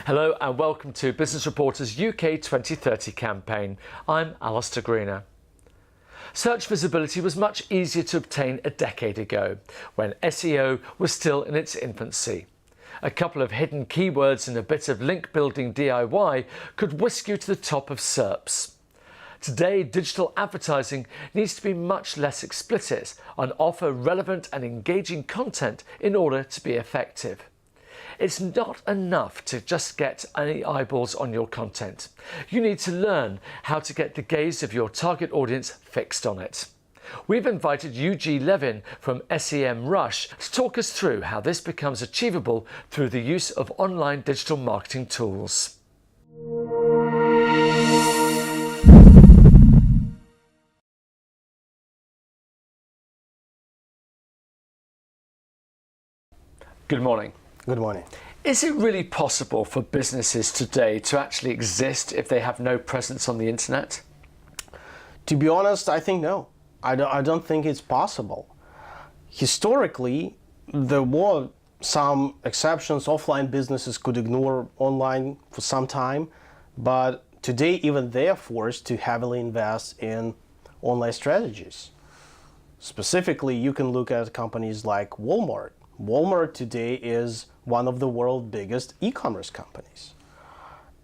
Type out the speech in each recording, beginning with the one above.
Hello and welcome to Business Reporter's UK 2030 campaign. I'm Alistair Greener. Search visibility was much easier to obtain a decade ago, when SEO was still in its infancy. A couple of hidden keywords and a bit of link building DIY could whisk you to the top of SERPs. Today, digital advertising needs to be much less explicit and offer relevant and engaging content in order to be effective. It's not enough to just get any eyeballs on your content. You need to learn how to get the gaze of your target audience fixed on it. We've invited Eugene Levin from SEMrush to talk us through how this becomes achievable through the use of online digital marketing tools. Good morning. Good morning. Is it really possible for businesses today to actually exist if they have no presence on the internet? To be honest, I think no. I don't think it's possible. Historically, there were some exceptions. Offline businesses could ignore online for some time, but today even they are forced to heavily invest in online strategies. Specifically, you can look at companies like Walmart. Walmart today is one of the world's biggest e-commerce companies.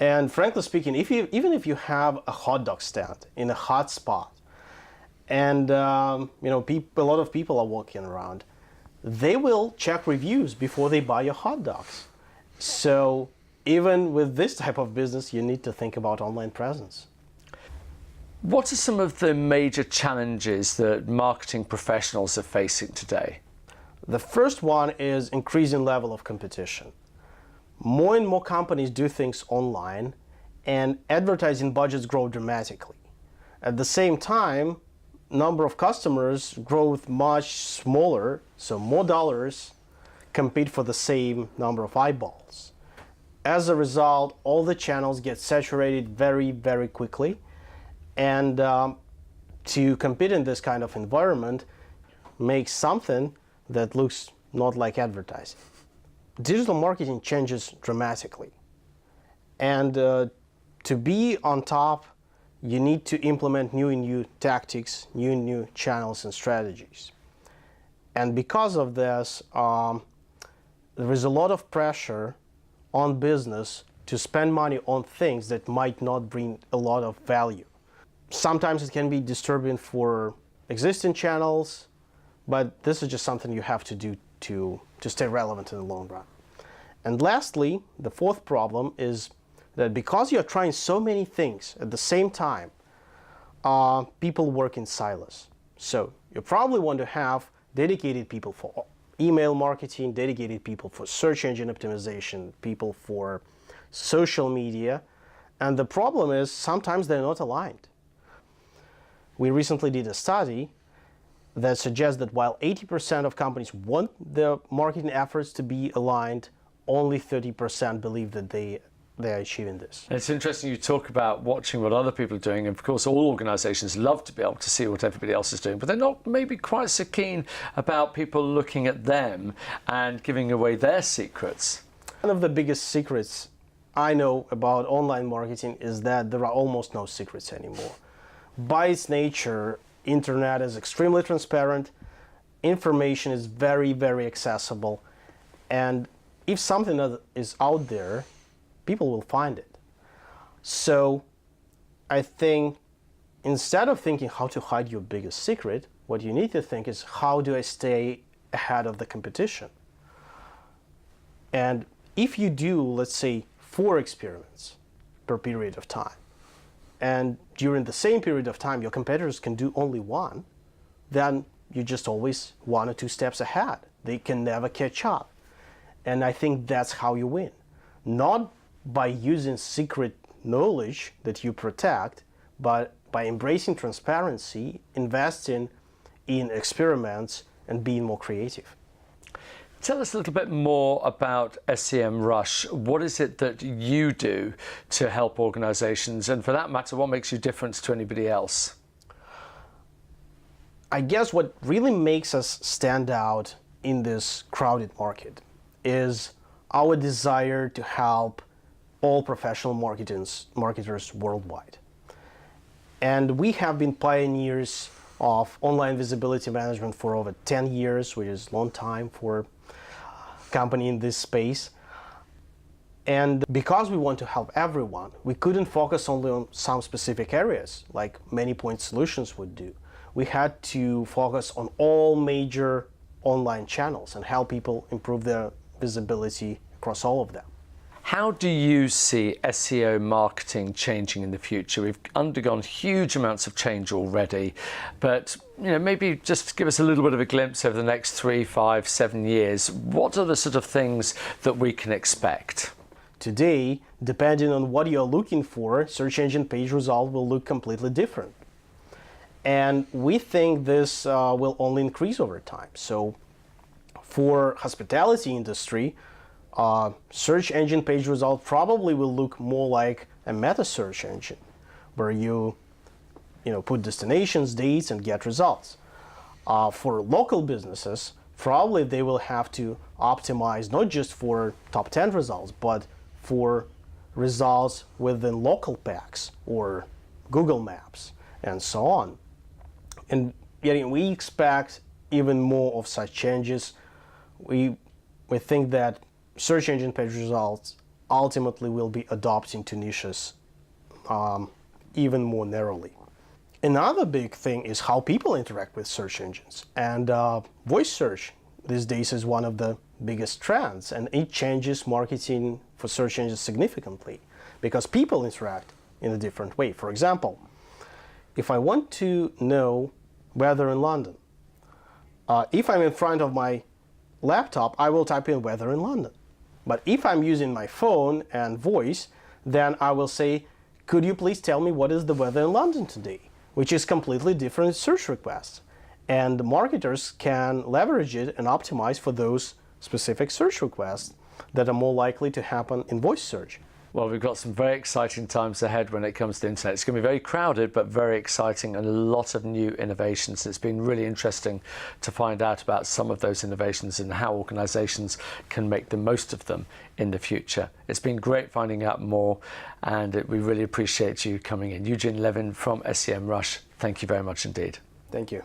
And frankly speaking, even if you have a hot dog stand in a hot spot, and a lot of people are walking around, they will check reviews before they buy your hot dogs. So even with this type of business, you need to think about online presence. What are some of the major challenges that marketing professionals are facing today? The first one is increasing level of competition. More and more companies do things online, and advertising budgets grow dramatically. At the same time, number of customers grow much smaller, so more dollars compete for the same number of eyeballs. As a result, all the channels get saturated very, very quickly, and to compete in this kind of environment makes something that looks not like advertising. Digital marketing changes dramatically, and to be on top, you need to implement new tactics, new channels and strategies. And because of this, there is a lot of pressure on business to spend money on things that might not bring a lot of value. Sometimes it can be disturbing for existing channels, but this is just something you have to do to stay relevant in the long run. And lastly, the fourth problem is that because you're trying so many things at the same time, people work in silos. So you probably want to have dedicated people for email marketing, dedicated people for search engine optimization, people for social media, and the problem is sometimes they're not aligned. We recently did a study that suggests that while 80% of companies want their marketing efforts to be aligned, only 30% believe that they are achieving this. It's interesting you talk about watching what other people are doing, and of course all organisations love to be able to see what everybody else is doing, but they're not maybe quite so keen about people looking at them and giving away their secrets. One of the biggest secrets I know about online marketing is that there are almost no secrets anymore. By its nature, Internet is extremely transparent, information is very, very accessible, and if something is out there, people will find it. So I think instead of thinking how to hide your biggest secret, what you need to think is how do I stay ahead of the competition? And if you do, let's say, 4 experiments per period of time, and during the same period of time your competitors can do only 1, then you're just always 1 or 2 steps ahead. They can never catch up. And I think that's how you win. Not by using secret knowledge that you protect, but by embracing transparency, investing in experiments, and being more creative. Tell us a little bit more about SEMrush. What is it that you do to help organisations? And for that matter, what makes you different to anybody else? I guess what really makes us stand out in this crowded market is our desire to help all professional marketers worldwide. And we have been pioneers of online visibility management for over 10 years, which is a long time for a company in this space. And because we want to help everyone, we couldn't focus only on some specific areas, like many point solutions would do. We had to focus on all major online channels and help people improve their visibility across all of them. How do you see SEO marketing changing in the future? We've undergone huge amounts of change already, but maybe just give us a little bit of a glimpse over the next 3, 5, 7 years. What are the sort of things that we can expect? Today, depending on what you're looking for, search engine page result will look completely different. And we think this will only increase over time. So for hospitality industry, search engine page result probably will look more like a meta search engine, where you put destinations, dates, and get results. For local businesses, probably they will have to optimize not just for top 10 results, but for results within local packs or Google Maps and so on. And we expect even more of such changes. We think that search engine page results ultimately will be adopting to niches even more narrowly. Another big thing is how people interact with search engines. And voice search these days is one of the biggest trends, and it changes marketing for search engines significantly because people interact in a different way. For example, if I want to know weather in London, if I'm in front of my laptop, I will type in weather in London. But if I'm using my phone and voice, then I will say, could you please tell me what is the weather in London today? Which is completely different search requests. And marketers can leverage it and optimize for those specific search requests that are more likely to happen in voice search. Well, we've got some very exciting times ahead when it comes to the internet. It's going to be very crowded, but very exciting, and a lot of new innovations. It's been really interesting to find out about some of those innovations and how organizations can make the most of them in the future. It's been great finding out more, and we really appreciate you coming in. Eugene Levin from SEMrush, thank you very much indeed. Thank you.